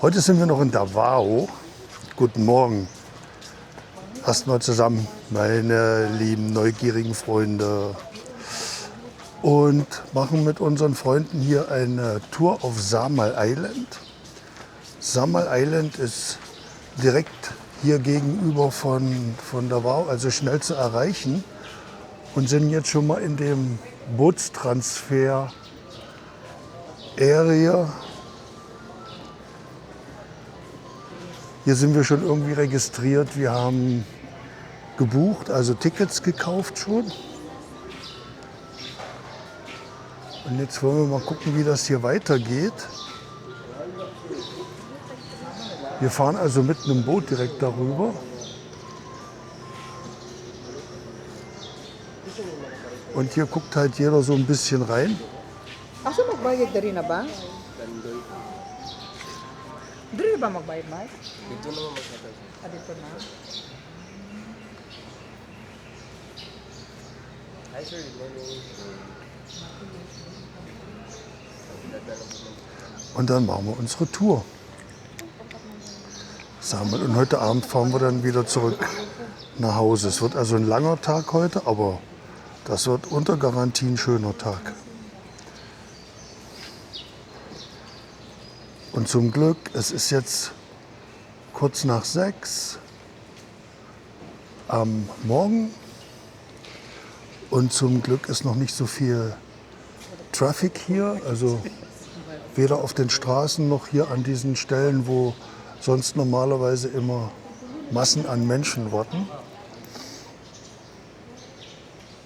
Heute sind wir noch in Davao. Guten Morgen. Erstmal zusammen, meine lieben neugierigen Freunde. Und machen mit unseren Freunden hier eine Tour auf Samal Island. Samal Island ist direkt hier gegenüber von Davao, also schnell zu erreichen. Und sind jetzt schon mal in dem Bootstransfer-Area. Hier sind wir schon irgendwie registriert. Wir haben gebucht, also Tickets gekauft schon. Und jetzt wollen wir mal gucken, wie das hier weitergeht. Wir fahren also mit einem Boot direkt darüber. Und hier guckt halt jeder so ein bisschen rein. Asa magbayad na rin na ba? Dito ba magbayad, Mike? Dito naman magkatag. Dito na. Hi sir, good morning. Und dann machen wir unsere Tour. Samal. Und heute Abend fahren wir dann wieder zurück nach Hause. Es wird also ein langer Tag heute, aber das wird unter Garantie ein schöner Tag. Und zum Glück, es ist jetzt kurz nach 6 am Morgen. Und zum Glück ist noch nicht so viel Traffic hier. Also weder auf den Straßen noch hier an diesen Stellen, wo sonst normalerweise immer Massen an Menschen warten.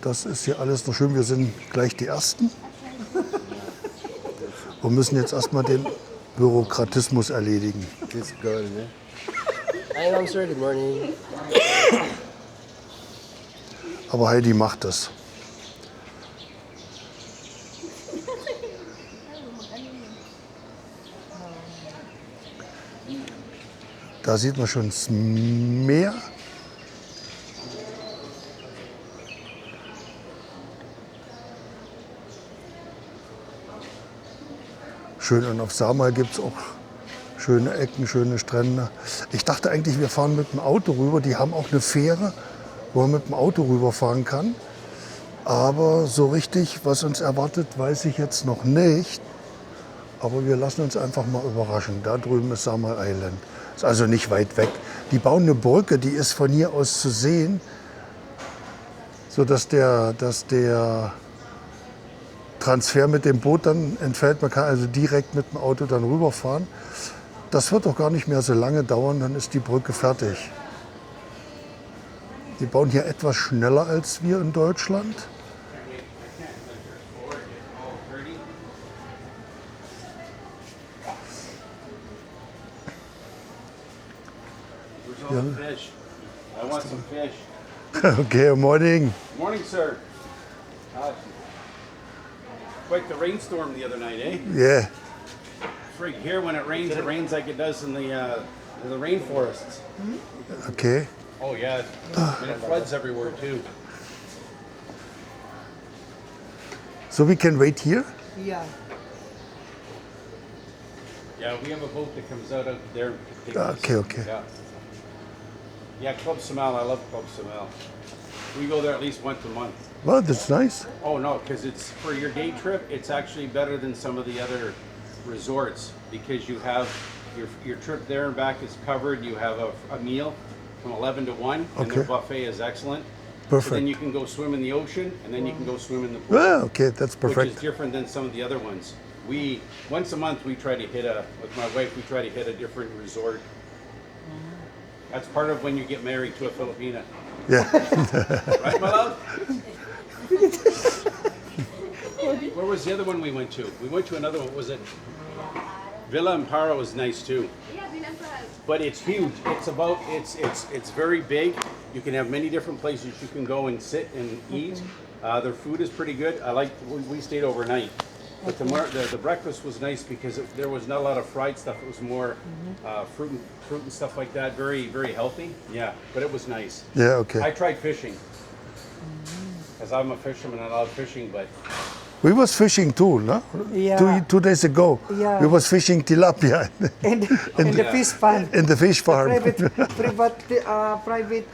Das ist hier alles noch schön. Wir sind gleich die Ersten und müssen jetzt erstmal den Bürokratismus erledigen. This girl, ne? Hi ma'am sir, good morning. Aber Heidi macht das. Da sieht man schon das Meer. Schön, und auf Samal gibt es auch schöne Ecken, schöne Strände. Ich dachte eigentlich, wir fahren mit dem Auto rüber. Die haben auch eine Fähre, wo man mit dem Auto rüberfahren kann. Aber so richtig, was uns erwartet, weiß ich jetzt noch nicht. Aber wir lassen uns einfach mal überraschen. Da drüben ist Samal Island. Ist also nicht weit weg. Die bauen eine Brücke, die ist von hier aus zu sehen, sodass der Transfer mit dem Boot dann entfällt. Man kann also direkt mit dem Auto dann rüberfahren. Das wird doch gar nicht mehr so lange dauern, dann ist die Brücke fertig. Die bauen hier etwas schneller als wir in Deutschland. Fish. I want some fish. Okay, morning. Morning, sir. Quite the rainstorm the other night, eh? Yeah. It's right here when it rains like it does in the rainforests. Okay. Oh yeah, and it floods everywhere too. So we can wait here? Yeah. Yeah, we have a boat that comes out there. And takes us. Okay. Yeah. Yeah, Club Samal. I love Club Samal. We go there at least once a month. Well, that's nice. Oh no, because it's for your day trip. It's actually better than some of the other resorts because you have your trip there and back is covered. You have a meal from 11 to 1, and their Okay. buffet is excellent. Perfect. So then you can go swim in the ocean, and then you can go swim in the pool, Well, okay, that's which is perfect. different than some of the other ones. We once a month we try to hit with my wife. We try to hit a different resort. That's part of when you get married to a Filipina, Yeah. right, my love? Where was the other one we went to? We went to another one. Was it Villa Amparo? Was nice too. But it's huge. It's very big. You can have many different places you can go and sit and eat. Their food is pretty good. We stayed overnight. But the breakfast was nice because there was not a lot of fried stuff. It was more fruit and stuff like that. Very, very healthy. Yeah, but it was nice. Yeah, okay. I tried fishing. Because I'm a fisherman and I love fishing, but We was fishing too, no? Yeah. 2 days ago. Yeah. We was fishing tilapia And the fish pond. in the fish farm. Private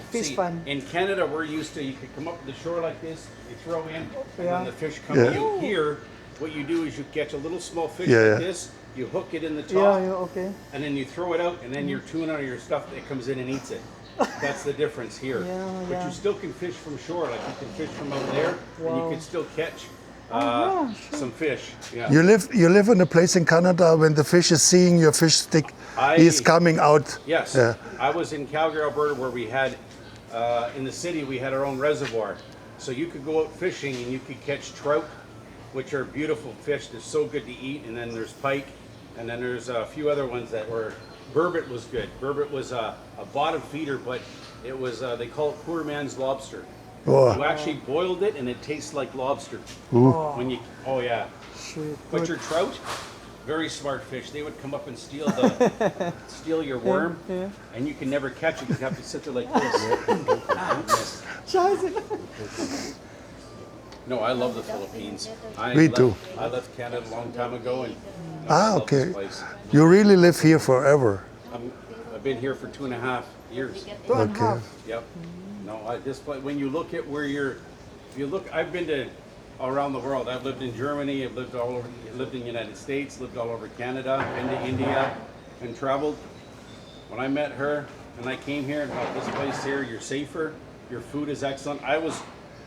fish See, pond. in Canada, we're used to, you could come up to the shore like this, you throw in, and Yeah. then the fish come Yeah. out. Here, what you do is you catch a little small fish Yeah, like yeah. this, you hook it in the Yeah, top, yeah, okay. and then you throw it out, and then your tuna or your stuff, it comes in and eats it. That's the difference here. Yeah, But yeah. you still can fish from shore, like you can fish from out there, and you Wow. can still catch some fish. Yeah. You live in a place in Canada when the fish is seeing your fish stick, he's coming out. Yes. Yeah. I was in Calgary, Alberta, where we had, in the city, we had our own reservoir. So you could go out fishing and you could catch trout, which are beautiful fish. They're so good to eat. And then there's pike. And then there's a few other ones that were, burbot was good. Burbot was a bottom feeder, but it was, they call it poor man's lobster. Oh. You actually boiled it and it tastes like lobster. When you, oh yeah. Shoot. But your trout, very smart fish. They would come up and steal your worm, and you can never catch it. You have to sit there like this. No, I love the Philippines. Me too. I left Canada a long time ago, and I Ah, love this okay. place. You really live here forever. I've been here for 2.5 years. 2.5. Yep. No, this place. When you look at where if you look, I've been to around the world. I've lived in Germany. I've lived all over. Lived in the United States. Lived all over Canada. Been to India, and traveled. When I met her and I came here and thought this place here, you're safer. Your food is excellent. I was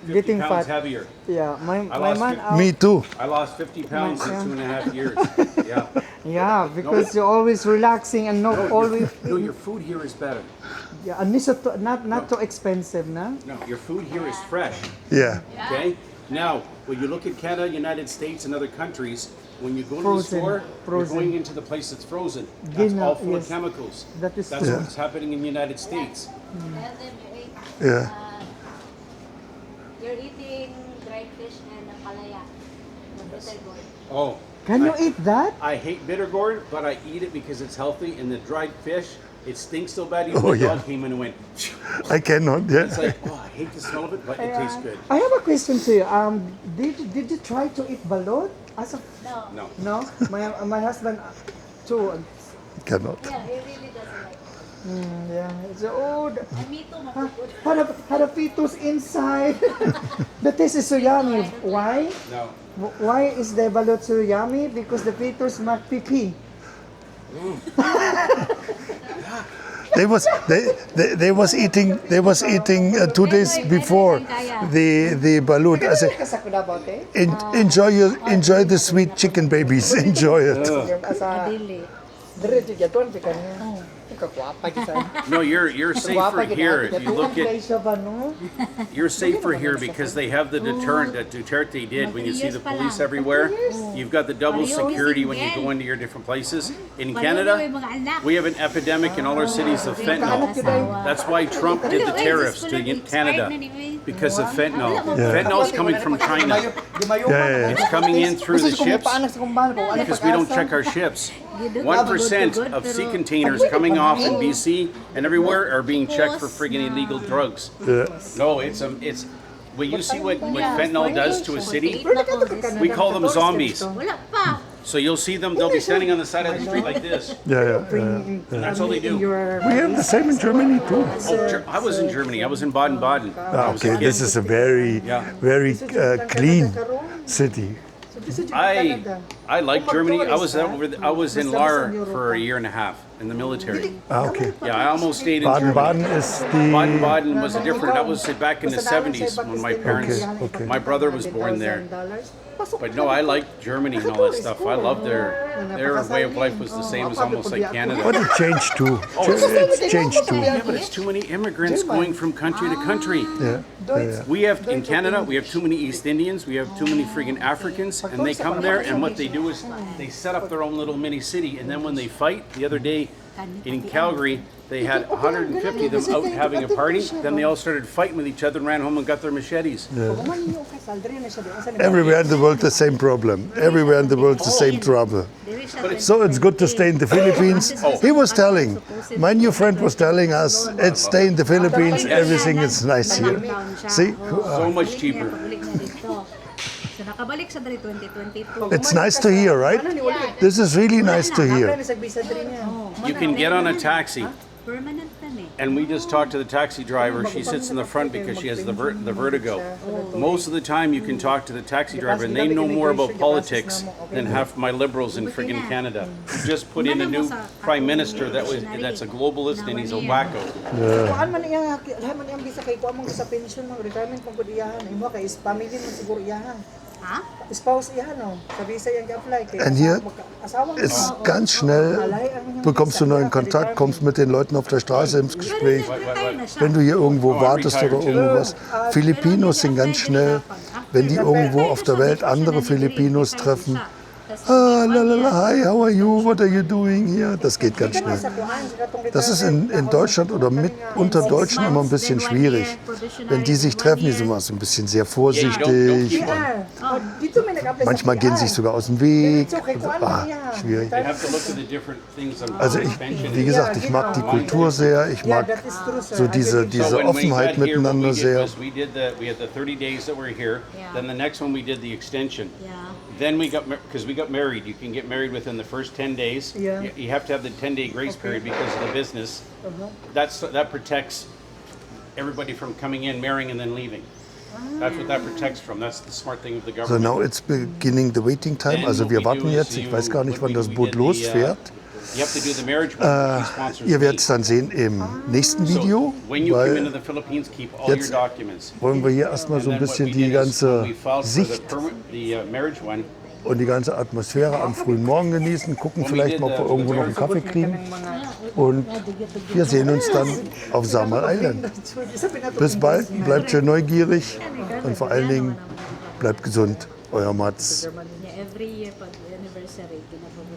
50 Getting pounds fat. heavier. Yeah, my lost man 50 out. Me too. I lost 50 pounds in 2.5 years. Yeah. Yeah, because you're always relaxing and not always. No, your food here is better. Yeah, and not too expensive, na? No, your food here is fresh. Yeah. Okay? Now, when you look at Canada, United States, and other countries, when you go to the Frozen. store, Frozen. you're going into the place that's frozen. That's Gina, all full yes. of chemicals. That is That's true. what's happening in the United States. Yeah. You're eating dried fish and palaya. Bitter gourd. Oh. Can you eat that? I hate bitter gourd, but I eat it because it's healthy. And the dried fish, it stinks so bad. Even Oh, the yeah. dog came in and went. I cannot. Yeah. It's like, oh, I hate the smell of it, but it tastes good. I have a question to you. Did you try to eat balot? As a, No. No. no, my husband too. Cannot. Yeah, he really doesn't like it. Yeah, it's oh, And me too, mapupod. had a fetus inside. The taste is so yummy. Why? No. Why is the balot so yummy? Because the fetus make pee. They was eating 2 days before the balut. I said, enjoy the sweet chicken babies. Enjoy it. Dili. No, you're safer here. If you look at, you're safer here because they have the deterrent that Duterte did. When you see the police everywhere, you've got the double security when you go into your different places. In Canada, we have an epidemic in all our cities of fentanyl. That's why Trump did the tariffs to Canada, because of fentanyl. Fentanyl is coming from China. Yeah. It's coming in through the ships because we don't check our ships. 1% of sea containers coming off in BC and everywhere are being checked for friggin' illegal drugs. Yeah. No, it's when you see what fentanyl does to a city, we call them zombies. Wala pa. So you'll see them; they'll be standing on the side of the street like this. Yeah. That's all they do. We have the same in Germany too. Oh, I was in Germany. I was in Baden-Baden. Ah, okay, this is a very clean city. I like Germany. I was in Lahr for a year and a half in the military. Ah, okay. Yeah, I almost stayed in Germany. Baden-Baden is the. Baden-Baden was a different. That was back in the 70s when my parents, Okay. my brother was born there. But no, I liked Germany and all that stuff. I loved their way of life was the same as almost like Canada. But it changed too. It's changed too. Yeah, but it's too many immigrants going from country to country. Yeah. We have in Canada, we have too many East Indians, we have too many friggin' Africans, and they come there, and what they do is they set up their own little mini city, and then when they fight, the other day in Calgary, they had 150 of them out having a party. Then they all started fighting with each other and ran home and got their machetes. Everywhere in the world, the same problem. Everywhere in the world, the same trouble. So it's good to stay in the Philippines. He was telling, my new friend was telling us, it's stay in the Philippines, everything is nice here. See? So much cheaper. So nakabalik balik sa dali 2022. It's nice to hear, right? This is really nice to hear. You can get on a taxi, Permanent na ni. and we just talked to the taxi driver. She sits in the front because she has the vertigo. Most of the time, you can talk to the taxi driver, and they know more about politics than half my liberals in friggin' Canada. We just put in a new prime minister that's a globalist and he's a wacko. Kuan man iya man iyang bisa kay kuan man sa pension man retirement kung gud iyahan imo kay is family man siguro iyahan. Ha? Spouse iyahan no. Sa visa yang apply kay. And here asawa ist ganz schnell, bekommst du neuen Kontakt, kommst mit den Leuten auf der Straße ins Gespräch. Wenn du hier irgendwo wartest oder irgendwas. Filipinos sind ganz schnell, wenn die irgendwo auf der Welt andere Filipinos treffen. Ah, lalala, hi, how are you, what are you doing here? Das geht ganz schnell. Das ist in Deutschland oder unter Deutschen immer ein bisschen schwierig. Wenn die sich treffen, die sind immer so ein bisschen sehr vorsichtig. Und manchmal gehen sie sich sogar aus dem Weg. Schwierig. Also wie gesagt, ich mag die Kultur sehr, ich mag so diese Offenheit miteinander sehr. We had the 30 days that we're here. Then the next one we did the extension. Yeah. Then we got, because we got married. You can get married within the first 10 days. Yeah. You have to have the 10-day grace period because of the business. That protects everybody from coming in, marrying, and then leaving. That's what that protects from. That's the smart thing of the So government. now it's beginning the waiting time. Also wir warten jetzt. Ich weiß gar nicht, wann das Boot losfährt. You have to do the marriage one. Sponsors Ihr werdet es dann sehen im nächsten Video, When you come into weil the Philippines, keep all your jetzt documents. wollen wir hier erstmal so ein bisschen die ganze Sicht Marriage one. und die ganze Atmosphäre am frühen Morgen genießen, gucken vielleicht mal, ob wir irgendwo noch einen Kaffee kriegen. Und wir sehen uns dann auf Samal Island. Bis bald, bleibt schön neugierig und vor allen Dingen bleibt gesund. Euer Mats. Every year pag anniversary, ginagawa